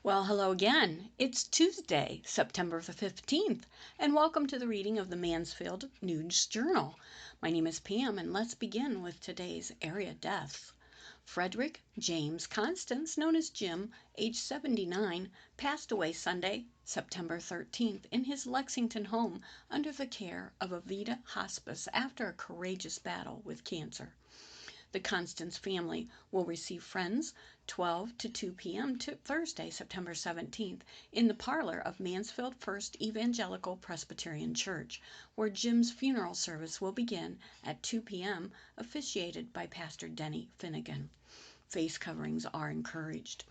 Well, hello again. It's Tuesday, September the 15th, and welcome to the reading of the Mansfield News Journal. My name is Pam, and let's begin with today's area deaths. Frederick James Constance, known as Jim, age 79, passed away Sunday, September 13th, in his Lexington home under the care of Avita Hospice after a courageous battle with cancer. The Constance family will receive friends 12 to 2 p.m. to Thursday, September 17th, in the parlor of Mansfield First Evangelical Presbyterian Church, where Jim's funeral service will begin at 2 p.m., officiated by Pastor Denny Finnegan. Face coverings are encouraged.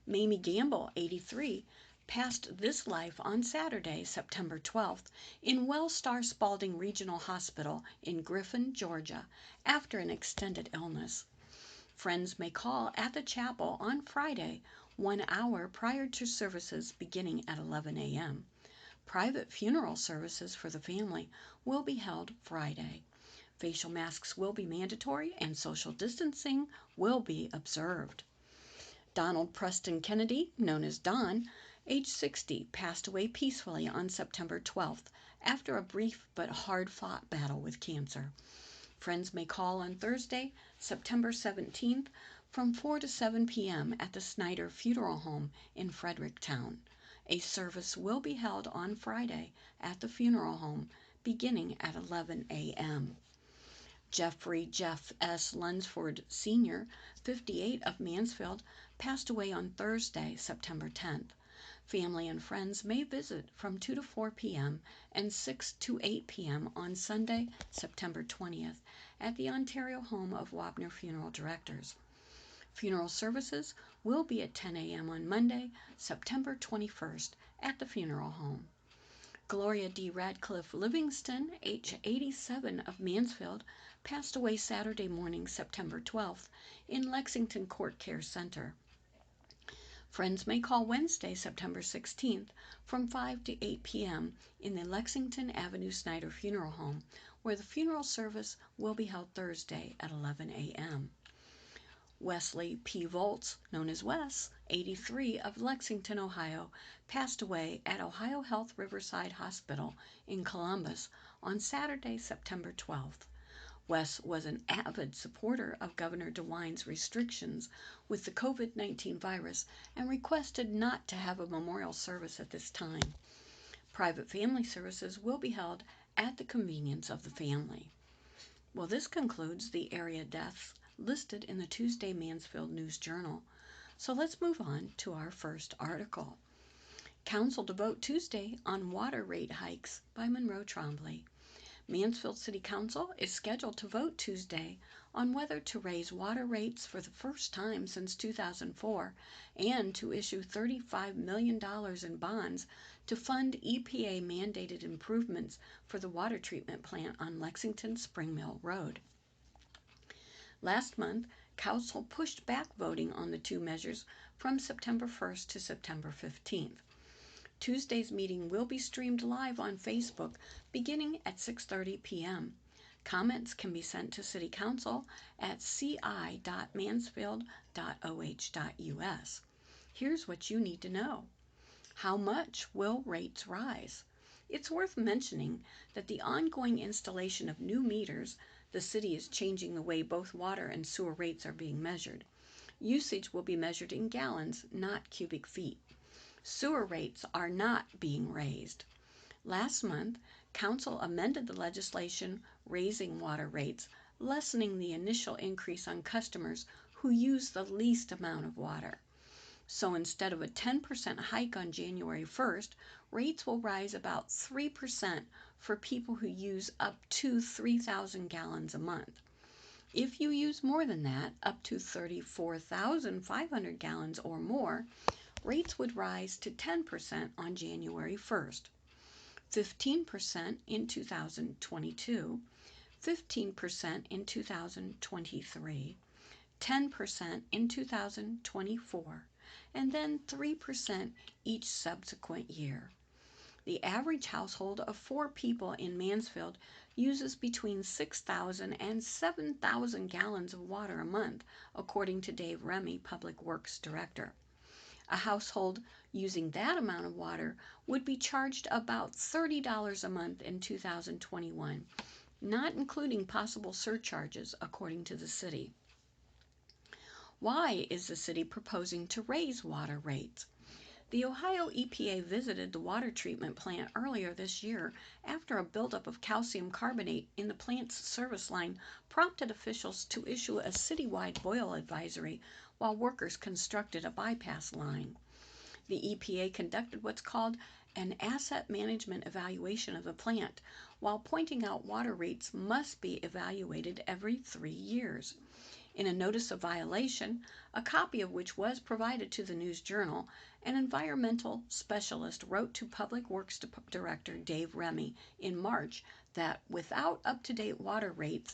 Mamie Gamble, 83, passed this life on Saturday, September 12th, in Wellstar Spalding Regional Hospital in Griffin, Georgia, after an extended illness. Friends may call at the chapel on Friday, 1 hour prior to services beginning at 11 a.m. Private funeral services for the family will be held Friday. Facial masks will be mandatory and social distancing will be observed. Donald Preston Kennedy, known as Don, age 60, passed away peacefully on September 12th after a brief but hard-fought battle with cancer. Friends may call on Thursday, September 17th from 4 to 7 p.m. at the Snyder Funeral Home in Fredericktown. A service will be held on Friday at the funeral home beginning at 11 a.m. Jeffrey Jeff S. Lunsford Sr., 58, of Mansfield, passed away on Thursday, September 10th. Family and friends may visit from 2 to 4 p.m. and 6 to 8 p.m. on Sunday, September 20th, at the Ontario home of Wapner Funeral Directors. Funeral services will be at 10 a.m. on Monday, September 21st, at the funeral home. Gloria D. Radcliffe Livingston, age 87, of Mansfield, passed away Saturday morning, September 12th, in Lexington Court Care Center. Friends may call Wednesday, September 16th, from 5 to 8 p.m. in the Lexington Avenue Snyder Funeral Home, where the funeral service will be held Thursday at 11 a.m. Wesley P. Volz, known as Wes, 83, of Lexington, Ohio, passed away at Ohio Health Riverside Hospital in Columbus on Saturday, September 12th. Wes was an avid supporter of Governor DeWine's restrictions with the COVID-19 virus and requested not to have a memorial service at this time. Private family services will be held at the convenience of the family. Well, this concludes the area deaths listed in the Tuesday Mansfield News Journal. So let's move on to our first article. Council to vote Tuesday on water rate hikes by Monroe Trombley. Mansfield City Council is scheduled to vote Tuesday on whether to raise water rates for the first time since 2004 and to issue $35 million in bonds to fund EPA-mandated improvements for the water treatment plant on Lexington Spring Mill Road. Last month, Council pushed back voting on the two measures from September 1st to September 15th. Tuesday's meeting will be streamed live on Facebook beginning at 6:30 p.m. Comments can be sent to City Council at ci.mansfield.oh.us. Here's what you need to know. How much will rates rise? It's worth mentioning that the ongoing installation of new meters, the city is changing the way both water and sewer rates are being measured. Usage will be measured in gallons, not cubic feet. Sewer rates are not being raised. Last month, Council amended the legislation raising water rates, lessening the initial increase on customers who use the least amount of water. So instead of a 10% hike on January 1st, rates will rise about 3% for people who use up to 3,000 gallons a month. If you use more than that, up to 34,500 gallons or more, rates would rise to 10% on January 1st, 15% in 2022, 15% in 2023, 10% in 2024, and then 3% each subsequent year. The average household of 4 people in Mansfield uses between 6,000 and 7,000 gallons of water a month, according to Dave Remy, Public Works Director. A household using that amount of water would be charged about $30 a month in 2021, not including possible surcharges, according to the city. Why is the city proposing to raise water rates? The Ohio EPA visited the water treatment plant earlier this year after a buildup of calcium carbonate in the plant's service line prompted officials to issue a citywide boil advisory while workers constructed a bypass line. The EPA conducted what's called an asset management evaluation of the plant, while pointing out water rates must be evaluated every 3 years. In a notice of violation, a copy of which was provided to the News Journal, an environmental specialist wrote to Public Works Director Dave Remy in March that without up-to-date water rates,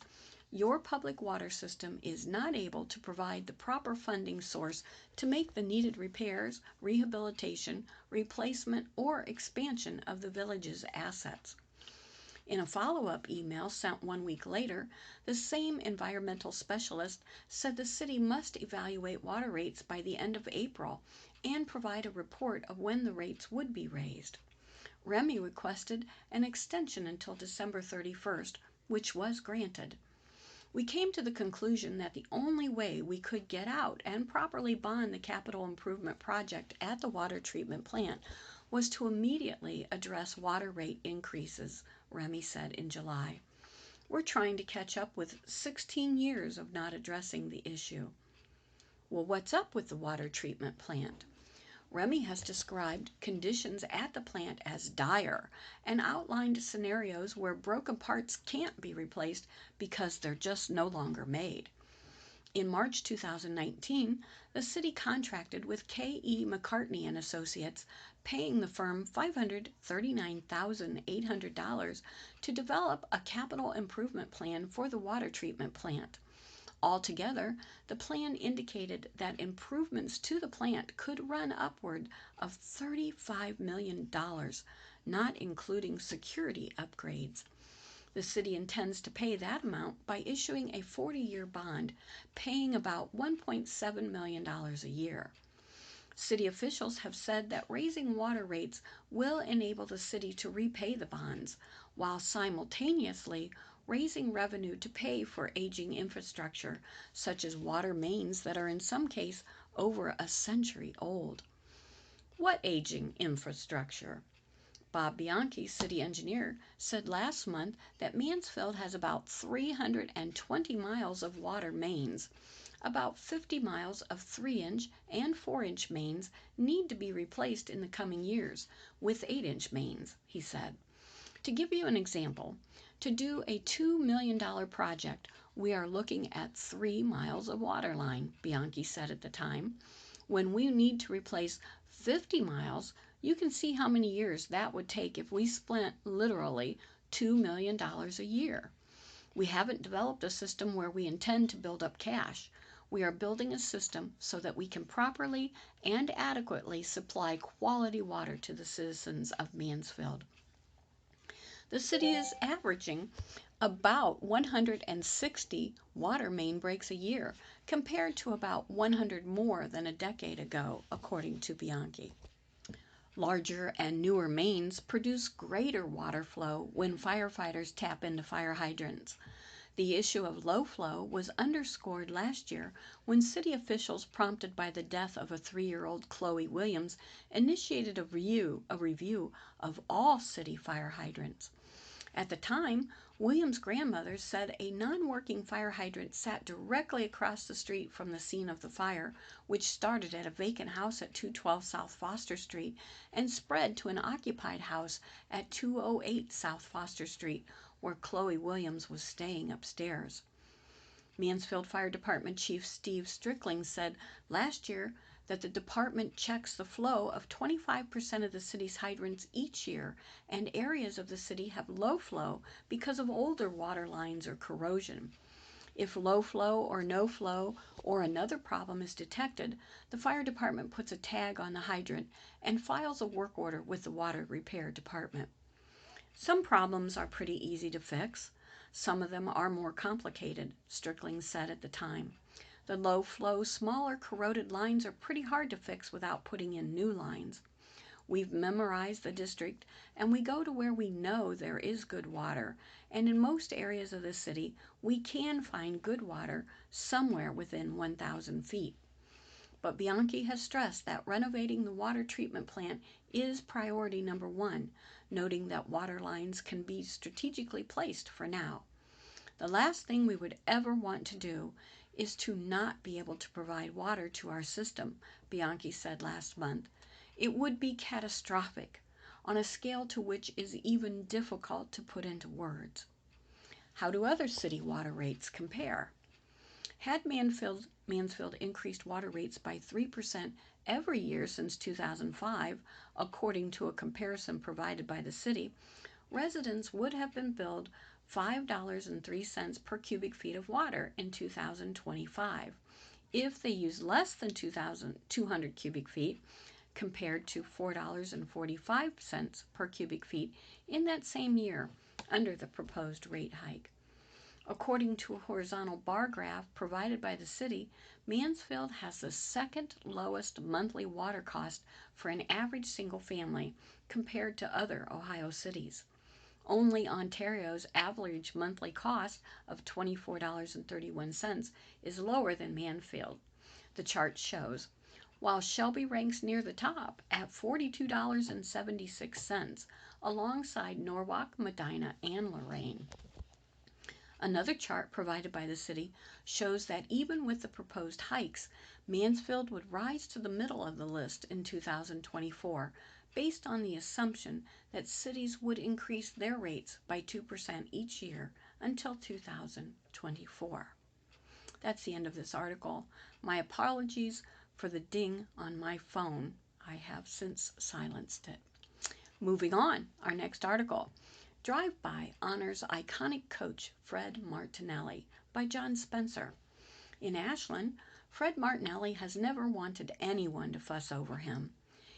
your public water system is not able to provide the proper funding source to make the needed repairs, rehabilitation, replacement, or expansion of the village's assets. In a follow-up email sent 1 week later, the same environmental specialist said the city must evaluate water rates by the end of April and provide a report of when the rates would be raised. Remy requested an extension until December 31st, which was granted. We came to the conclusion that the only way we could get out and properly bond the capital improvement project at the water treatment plant was to immediately address water rate increases, Remy said in July. We're trying to catch up with 16 years of not addressing the issue. Well, what's up with the water treatment plant? Remy has described conditions at the plant as dire and outlined scenarios where broken parts can't be replaced because they're just no longer made. In March 2019, the city contracted with K.E. McCartney and Associates, paying the firm $539,800 to develop a capital improvement plan for the water treatment plant. Altogether, the plan indicated that improvements to the plant could run upward of $35 million, not including security upgrades. The city intends to pay that amount by issuing a 40-year bond, paying about $1.7 million a year. City officials have said that raising water rates will enable the city to repay the bonds, while simultaneously raising revenue to pay for aging infrastructure, such as water mains that are in some cases over a century old. What aging infrastructure? Bob Bianchi, city engineer, said last month that Mansfield has about 320 miles of water mains. About 50 miles of 3-inch and 4-inch mains need to be replaced in the coming years, with 8-inch mains, he said. To give you an example, to do a $2 million project, we are looking at 3 miles of water line, Bianchi said at the time. When we need to replace 50 miles, you can see how many years that would take if we spent literally $2 million a year. We haven't developed a system where we intend to build up cash. We are building a system so that we can properly and adequately supply quality water to the citizens of Mansfield. The city is averaging about 160 water main breaks a year, compared to about 100 more than a decade ago, according to Bianchi. Larger and newer mains produce greater water flow when firefighters tap into fire hydrants. The issue of low flow was underscored last year when city officials, prompted by the death of a 3-year-old Chloe Williams, initiated a review of all city fire hydrants. At the time, Williams' grandmother said a non-working fire hydrant sat directly across the street from the scene of the fire, which started at a vacant house at 212 South Foster Street and spread to an occupied house at 208 South Foster Street, where Chloe Williams was staying upstairs. Mansfield Fire Department Chief Steve Strickling said last year that the department checks the flow of 25% of the city's hydrants each year, and areas of the city have low flow because of older water lines or corrosion. If low flow or no flow or another problem is detected, the fire department puts a tag on the hydrant and files a work order with the water repair department. Some problems are pretty easy to fix. Some of them are more complicated, Strickling said at the time. The low flow, smaller corroded lines are pretty hard to fix without putting in new lines. We've memorized the district and we go to where we know there is good water. And in most areas of the city, we can find good water somewhere within 1,000 feet. But Bianchi has stressed that renovating the water treatment plant is priority number one, noting that water lines can be strategically placed for now. The last thing we would ever want to do is to not be able to provide water to our system, Bianchi said last month. It would be catastrophic on a scale to which is even difficult to put into words. How do other city water rates compare? Had Mansfield increased water rates by 3% every year since 2005, according to a comparison provided by the city, residents would have been billed $5.03 per cubic feet of water in 2025. If they use less than 2,200 cubic feet, compared to $4.45 per cubic feet in that same year under the proposed rate hike. According to a horizontal bar graph provided by the city, Mansfield has the second lowest monthly water cost for an average single family compared to other Ohio cities. Only Ontario's average monthly cost of $24.31 is lower than Mansfield, the chart shows, while Shelby ranks near the top at $42.76, alongside Norwalk, Medina, and Lorain. Another chart provided by the city shows that even with the proposed hikes, Mansfield would rise to the middle of the list in 2024, based on the assumption that cities would increase their rates by 2% each year until 2024. That's the end of this article. My apologies for the ding on my phone. I have since silenced it. Moving on, our next article. Drive-By honors iconic coach Fred Martinelli by John Spencer. In Ashland, Fred Martinelli has never wanted anyone to fuss over him.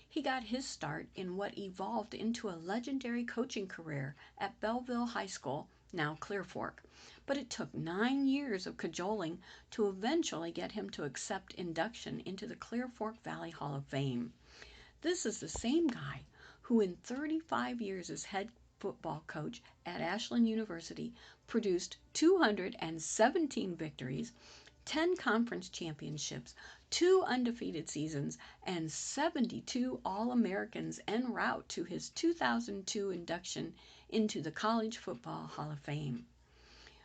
He got his start in what evolved into a legendary coaching career at Belleville High School, now Clear Fork, but it took 9 years of cajoling to eventually get him to accept induction into the Clear Fork Valley Hall of Fame. This is the same guy who in 35 years as head football coach at Ashland University produced 217 victories, 10 conference championships, 2 undefeated seasons, and 72 All-Americans en route to his 2002 induction into the College Football Hall of Fame.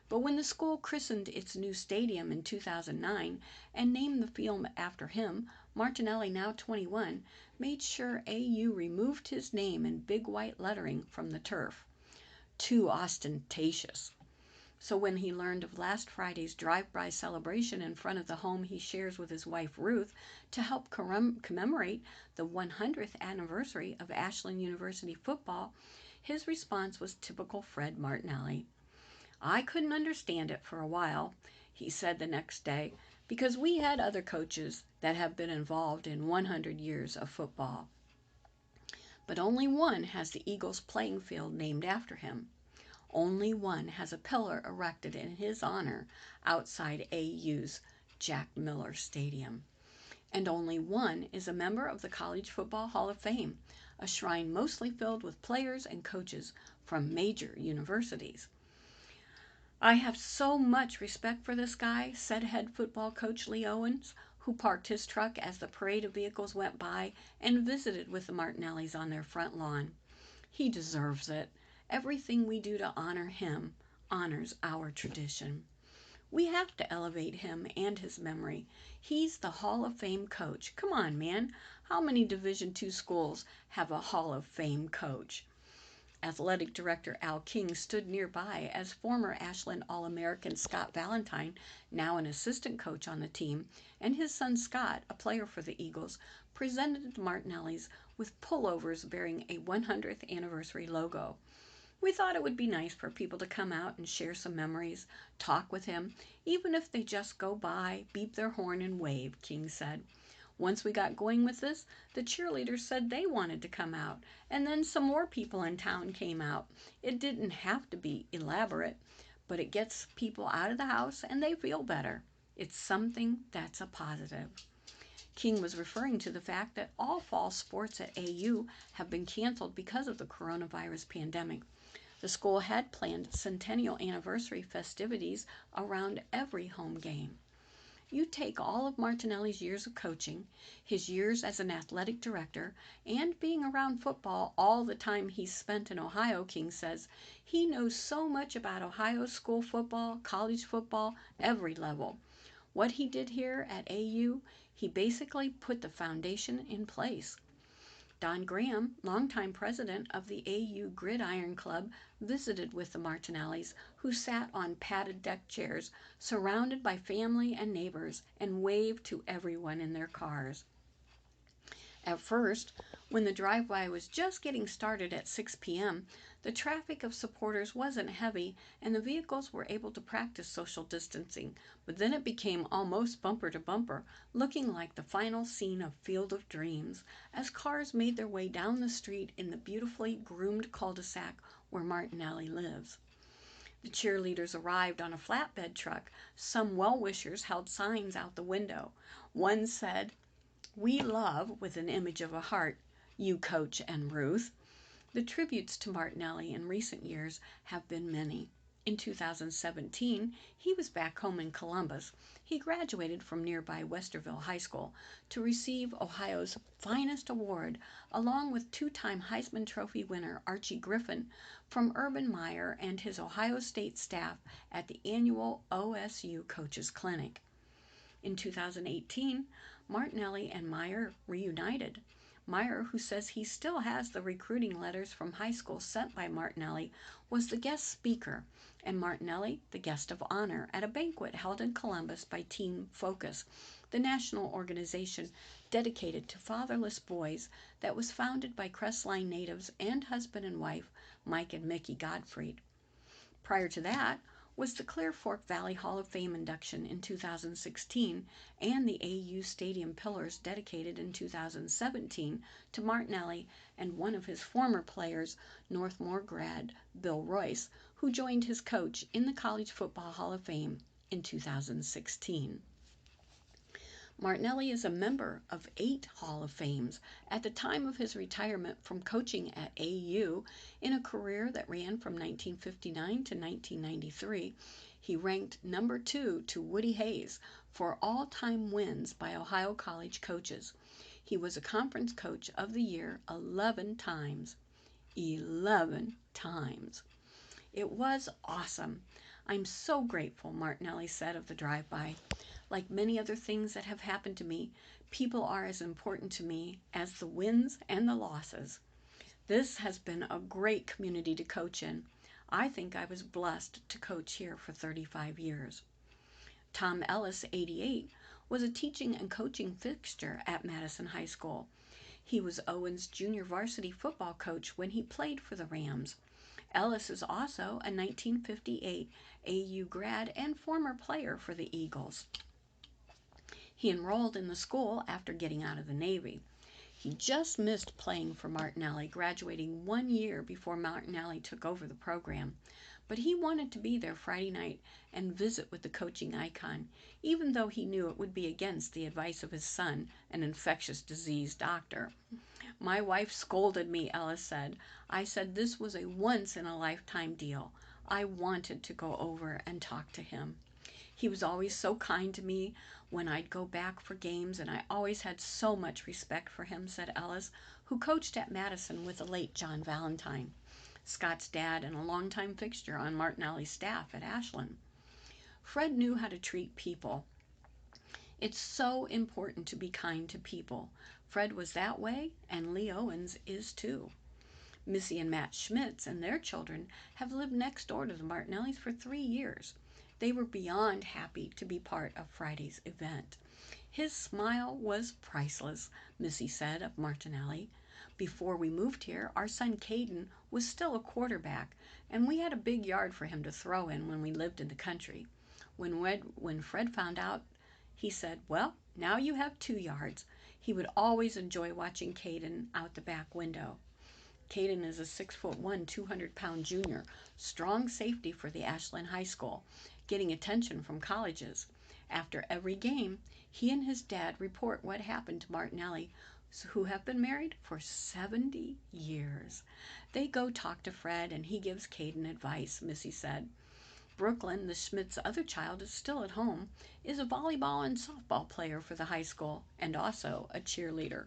But when the school christened its new stadium in 2009 and named the field after him, Martinelli, now 21, made sure AU removed his name in big white lettering from the turf. Too ostentatious. So when he learned of last Friday's drive-by celebration in front of the home he shares with his wife Ruth to help commemorate the 100th anniversary of Ashland University football, his response was typical Fred Martinelli. I couldn't understand it for a while, he said the next day, because we had other coaches that have been involved in 100 years of football. But only one has the Eagles playing field named after him. Only one has a pillar erected in his honor outside AU's Jack Miller Stadium. And only one is a member of the College Football Hall of Fame, a shrine mostly filled with players and coaches from major universities. I have so much respect for this guy, said head football coach Lee Owens, who parked his truck as the parade of vehicles went by and visited with the Martinellis on their front lawn. He deserves it. Everything we do to honor him honors our tradition. We have to elevate him and his memory. He's the Hall of Fame coach. Come on, man. How many Division II schools have a Hall of Fame coach? Athletic Director Al King stood nearby as former Ashland All-American Scott Valentine, now an assistant coach on the team, and his son Scott, a player for the Eagles, presented the Martinellis with pullovers bearing a 100th anniversary logo. We thought it would be nice for people to come out and share some memories, talk with him, even if they just go by, beep their horn, and wave, King said. Once we got going with this, the cheerleaders said they wanted to come out, and then some more people in town came out. It didn't have to be elaborate, but it gets people out of the house and they feel better. It's something that's a positive. King was referring to the fact that all fall sports at AU have been canceled because of the coronavirus pandemic. The school had planned centennial anniversary festivities around every home game. You take all of Martinelli's years of coaching, his years as an athletic director, and being around football all the time he's spent in Ohio, King says, he knows so much about Ohio school football, college football, every level. What he did here at AU, he basically put the foundation in place. Don Graham, longtime president of the AU Gridiron Club, visited with the Martinellis, who sat on padded deck chairs, surrounded by family and neighbors, and waved to everyone in their cars. At first, when the drive-by was just getting started at 6 p.m., the traffic of supporters wasn't heavy and the vehicles were able to practice social distancing, but then it became almost bumper to bumper, looking like the final scene of Field of Dreams, as cars made their way down the street in the beautifully groomed cul-de-sac where Martinelli lives. The cheerleaders arrived on a flatbed truck. Some well-wishers held signs out the window. One said, "We love," with an image of a heart, "you, Coach and Ruth." The tributes to Martinelli in recent years have been many. In 2017, he was back home in Columbus. He graduated from nearby Westerville High School to receive Ohio's finest award, along with two-time Heisman Trophy winner Archie Griffin, from Urban Meyer and his Ohio State staff at the annual OSU Coaches Clinic. In 2018, Martinelli and Meyer reunited. Meyer, who says he still has the recruiting letters from high school sent by Martinelli, was the guest speaker, and Martinelli the guest of honor at a banquet held in Columbus by Team Focus, the national organization dedicated to fatherless boys that was founded by Crestline natives and husband and wife Mike and Mickey Gottfried. Prior to that was the Clear Fork Valley Hall of Fame induction in 2016 and the AU Stadium Pillars dedicated in 2017 to Martinelli and one of his former players, Northmore grad Bill Royce, who joined his coach in the College Football Hall of Fame in 2016. Martinelli is a member of 8 Hall of Fames at the time of his retirement from coaching at AU. In a career that ran from 1959 to 1993, he ranked number 2 to Woody Hayes for all-time wins by Ohio college coaches. He was a Conference Coach of the Year 11 times. 11 times. It was awesome. I'm so grateful, Martinelli said of the drive-by. Like many other things that have happened to me, people are as important to me as the wins and the losses. This has been a great community to coach in. I think I was blessed to coach here for 35 years. Tom Ellis, 88, was a teaching and coaching fixture at Madison High School. He was Owen's junior varsity football coach when he played for the Rams. Ellis is also a 1958 AU grad and former player for the Eagles. He enrolled in the school after getting out of the Navy. He just missed playing for Martinelli, graduating 1 year before Martinelli took over the program. But he wanted to be there Friday night and visit with the coaching icon, even though he knew it would be against the advice of his son, an infectious disease doctor. "My wife scolded me," Ellis said. "I said this was a once-in-a-lifetime deal. I wanted to go over and talk to him. He was always so kind to me when I'd go back for games, and I always had so much respect for him," said Ellis, who coached at Madison with the late John Valentine, Scott's dad and a longtime fixture on Martinelli's staff at Ashland. Fred knew how to treat people. It's so important to be kind to people. Fred was that way, and Lee Owens is too. Missy and Matt Schmitz and their children have lived next door to the Martinellis for 3 years. They were beyond happy to be part of Friday's event. "His smile was priceless," Missy said of Martinelli. "Before we moved here, our son Caden was still a quarterback, and we had a big yard for him to throw in when we lived in the country. When Fred found out, he said, 'Well, now you have 2 yards.' He would always enjoy watching Caden out the back window." Caden is a 6'1", 200-pound junior, strong safety for the Ashland High School, getting attention from colleges. After every game, he and his dad report what happened to Martinelli, who have been married for 70 years. They go talk to Fred, and he gives Caden advice, Missy said. Brooklyn, the Schmidt's other child, is still at home, is a volleyball and softball player for the high school, and also a cheerleader.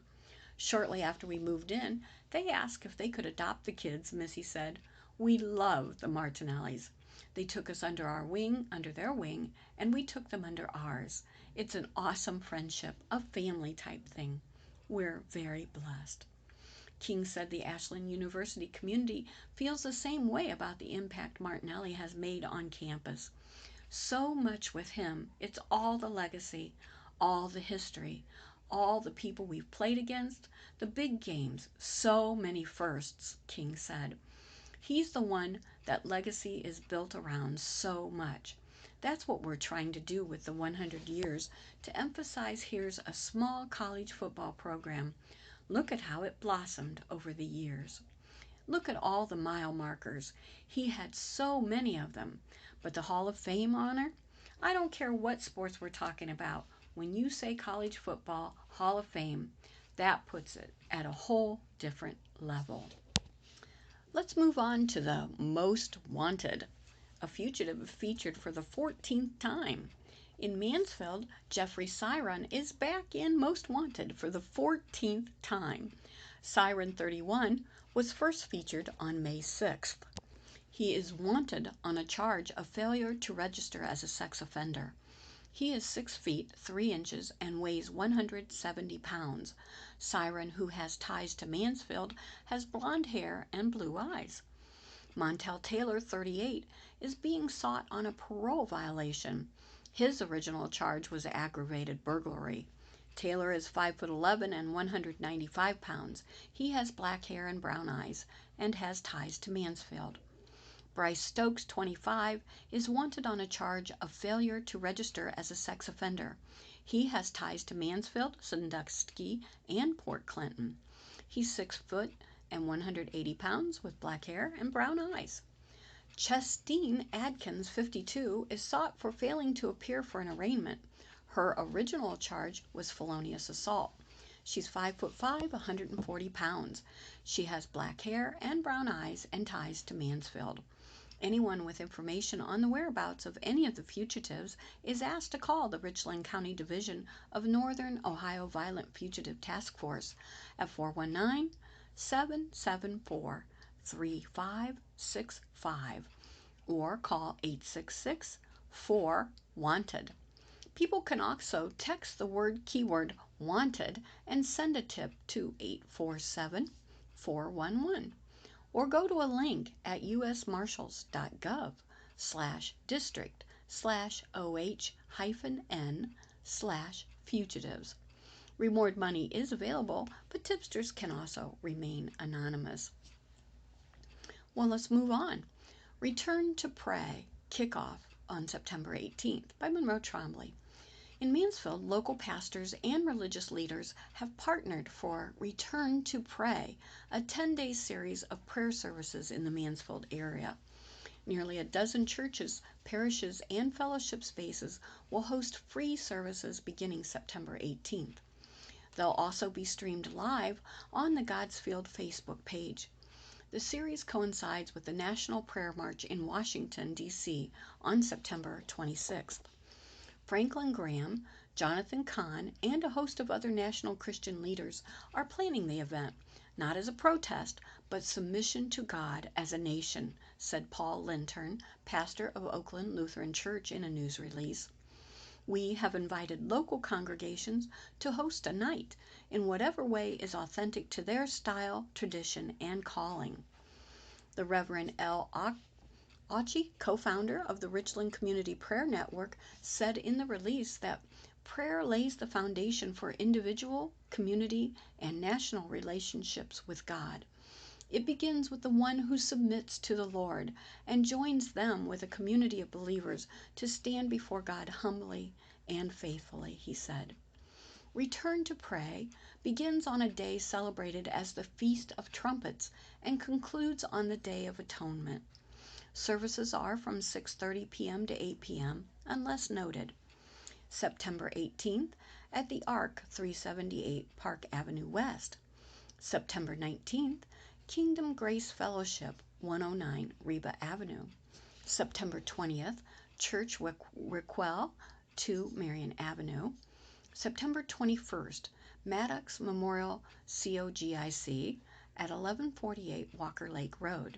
Shortly after we moved in, they asked if they could adopt the kids, Missy said. We love the Martinellis. They took us under their wing, and we took them under ours. It's an awesome friendship, a family type thing. We're very blessed. King said the Ashland University community feels the same way about the impact Martinelli has made on campus. So much with him, it's all the legacy, all the history, all the people we've played against, the big games, so many firsts, King said. He's the one that legacy is built around so much. That's what we're trying to do with the 100 years, to emphasize here's a small college football program. Look at how it blossomed over the years. Look at all the mile markers. He had so many of them. But the Hall of Fame honor? I don't care what sports we're talking about. When you say college football, Hall of Fame, that puts it at a whole different level. Let's move on to the Most Wanted. A fugitive featured for the 14th time. In Mansfield, Jeffrey Siron is back in Most Wanted for the 14th time. Siron 31 was first featured on May 6th. He is wanted on a charge of failure to register as a sex offender. He is 6 feet 3 inches and weighs 170 pounds. Siron, who has ties to Mansfield, has blonde hair and blue eyes. Montel Taylor, 38, is being sought on a parole violation. His original charge was aggravated burglary. Taylor is 5'11" and 195 pounds. He has black hair and brown eyes and has ties to Mansfield. Bryce Stokes, 25, is wanted on a charge of failure to register as a sex offender. He has ties to Mansfield, Sandusky, and Port Clinton. He's 6 foot and 180 pounds with black hair and brown eyes. Chestine Adkins, 52, is sought for failing to appear for an arraignment. Her original charge was felonious assault. She's 5'5", 140 pounds. She has black hair and brown eyes and ties to Mansfield. Anyone with information on the whereabouts of any of the fugitives is asked to call the Richland County Division of Northern Ohio Violent Fugitive Task Force at 419-774-3565 or call 866-4-WANTED. People can also text the keyword WANTED and send a tip to 847-411. Or go to a link at usmarshals.gov/district/OH-N/fugitives. Reward money is available, but tipsters can also remain anonymous. Well, let's move on. Return to Pray, kickoff on September 18th by Monroe Trombley. In Mansfield, local pastors and religious leaders have partnered for Return to Pray, a 10-day series of prayer services in the Mansfield area. Nearly a dozen churches, parishes, and fellowship spaces will host free services beginning September 18th. They'll also be streamed live on the Godsfield Facebook page. The series coincides with the National Prayer March in Washington, D.C. on September 26th. Franklin Graham, Jonathan Cahn, and a host of other national Christian leaders are planning the event, not as a protest, but submission to God as a nation, said Paul Lintern, pastor of Oakland Lutheran Church, in a news release. We have invited local congregations to host a night in whatever way is authentic to their style, tradition, and calling. The Reverend L. Auchi, co-founder of the Richland Community Prayer Network, said in the release that prayer lays the foundation for individual, community, and national relationships with God. It begins with the one who submits to the Lord and joins them with a community of believers to stand before God humbly and faithfully, he said. Return to Pray begins on a day celebrated as the Feast of Trumpets and concludes on the Day of Atonement. Services are from 6:30 p.m. to 8 p.m., unless noted. September 18th at the Arc, 378 Park Avenue West. September 19th, Kingdom Grace Fellowship, 109 Reba Avenue. September 20th, Church Requel, 2 Marion Avenue. September 21st, Maddox Memorial COGIC at 1148 Walker Lake Road.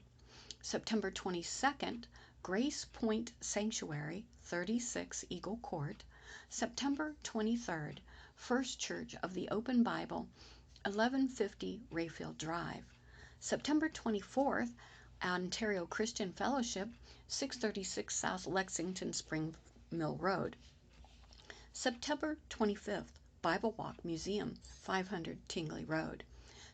September 22nd, Grace Point Sanctuary, 36 Eagle Court. September 23rd, First Church of the Open Bible, 1150 Rayfield Drive. September 24th, Ontario Christian Fellowship, 636 South Lexington Spring Mill Road. September 25th, Bible Walk Museum, 500 Tingley Road.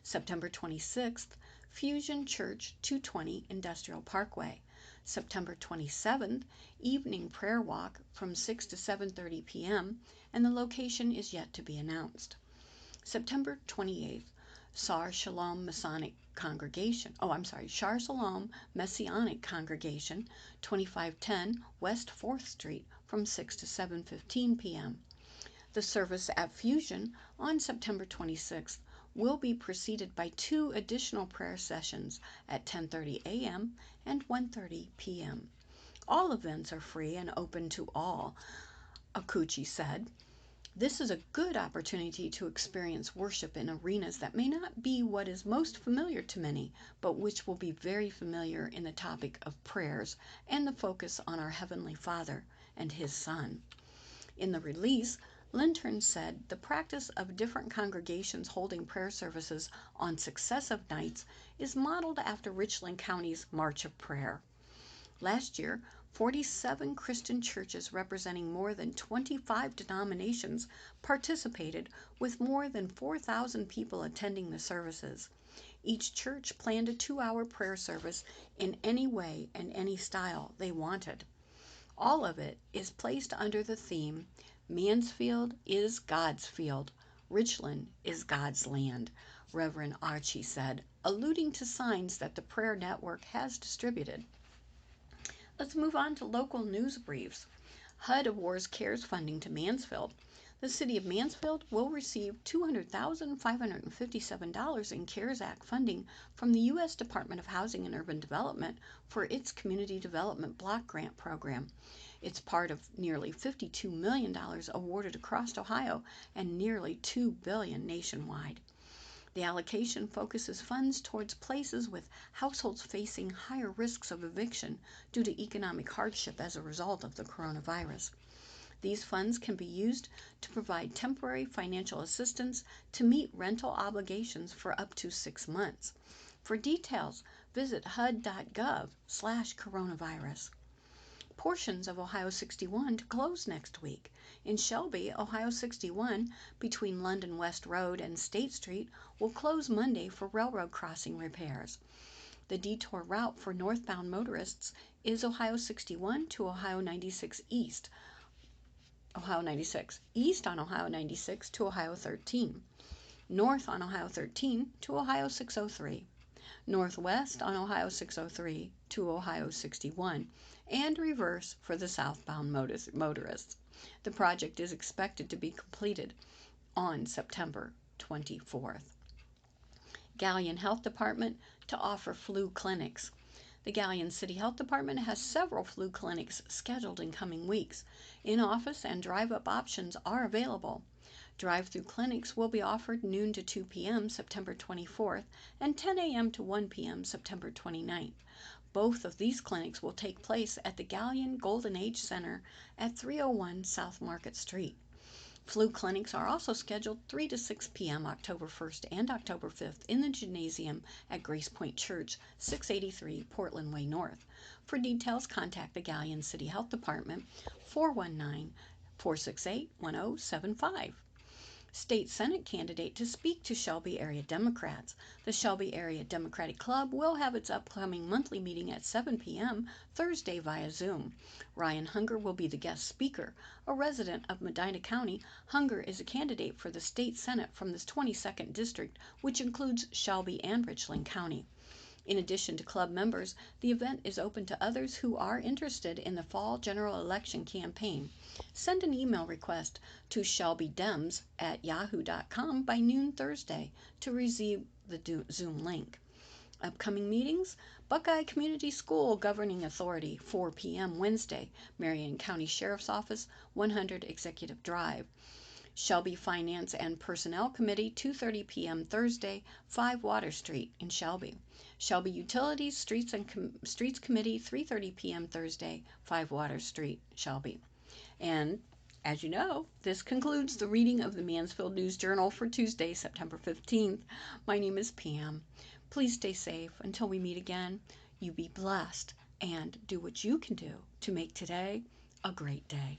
September 26th, Fusion Church, 220 Industrial Parkway. September 27th, Evening Prayer Walk from 6 to 7:30 p.m., and the location is yet to be announced. September 28th, Shar Shalom Messianic Congregation, Messianic Congregation, 2510 West 4th Street from 6 to 7:15 p.m. The service at Fusion on September 26th will be preceded by 2 additional prayer sessions at 10:30 a.m. and 1:30 p.m. All events are free and open to all, Akuchi said. This is a good opportunity to experience worship in arenas that may not be what is most familiar to many, but which will be very familiar in the topic of prayers and the focus on our Heavenly Father and His Son. In the release, Lintern said the practice of different congregations holding prayer services on successive nights is modeled after Richland County's March of Prayer. Last year, 47 Christian churches representing more than 25 denominations participated, with more than 4,000 people attending the services. Each church planned a 2-hour prayer service in any way and any style they wanted. All of it is placed under the theme, Mansfield is God's field, Richland is God's land, Reverend Archie said, alluding to signs that the Prayer Network has distributed. Let's move on to local news briefs. HUD awards CARES funding to Mansfield. The City of Mansfield will receive $200,557 in CARES Act funding from the U.S. Department of Housing and Urban Development for its Community Development Block Grant Program. It's part of nearly $52 million awarded across Ohio and nearly $2 billion nationwide. The allocation focuses funds towards places with households facing higher risks of eviction due to economic hardship as a result of the coronavirus. These funds can be used to provide temporary financial assistance to meet rental obligations for up to 6 months. For details, visit hud.gov/coronavirus. Portions of Ohio 61 to close next week. In Shelby, Ohio 61, between London West Road and State Street, will close Monday for railroad crossing repairs. The detour route for northbound motorists is Ohio 61 to Ohio 96 east on Ohio 96 to Ohio 13, north on Ohio 13 to Ohio 603, northwest on Ohio 603 to Ohio 61, and reverse for the southbound motorists. The project is expected to be completed on September 24th. Galion Health Department to offer flu clinics. The Galion City Health Department has several flu clinics scheduled in coming weeks. In-office and drive-up options are available. Drive-through clinics will be offered noon to 2 p.m. September 24th and 10 a.m. to 1 p.m. September 29th. Both of these clinics will take place at the Galion Golden Age Center at 301 South Market Street. Flu clinics are also scheduled 3 to 6 p.m. October 1st and October 5th in the gymnasium at Grace Point Church, 683 Portland Way North. For details, contact the Galion City Health Department, 419-468-1075. State Senate candidate to speak to Shelby area Democrats. The Shelby Area Democratic Club will have its upcoming monthly meeting at 7 p.m. Thursday via Zoom. Ryan Hunger will be the guest speaker. A resident of Medina County, Hunger is a candidate for the State Senate from the 22nd District, which includes Shelby and Richland County. In addition to club members, the event is open to others who are interested in the fall general election campaign. Send an email request to shelbydems@yahoo.com by noon Thursday to receive the Zoom link. Upcoming meetings: Buckeye Community School Governing Authority, 4 p.m. Wednesday, Marion County Sheriff's Office, 100 Executive Drive. Shelby Finance and Personnel Committee, 2:30 p.m. Thursday, 5 Water Street in Shelby. Shelby Utilities Streets Committee, 3:30 p.m. Thursday, 5 Water Street, Shelby. And as you know, this concludes the reading of the Mansfield News Journal for Tuesday, September 15th. My name is Pam. Please stay safe until we meet again. You be blessed and do what you can do to make today a great day.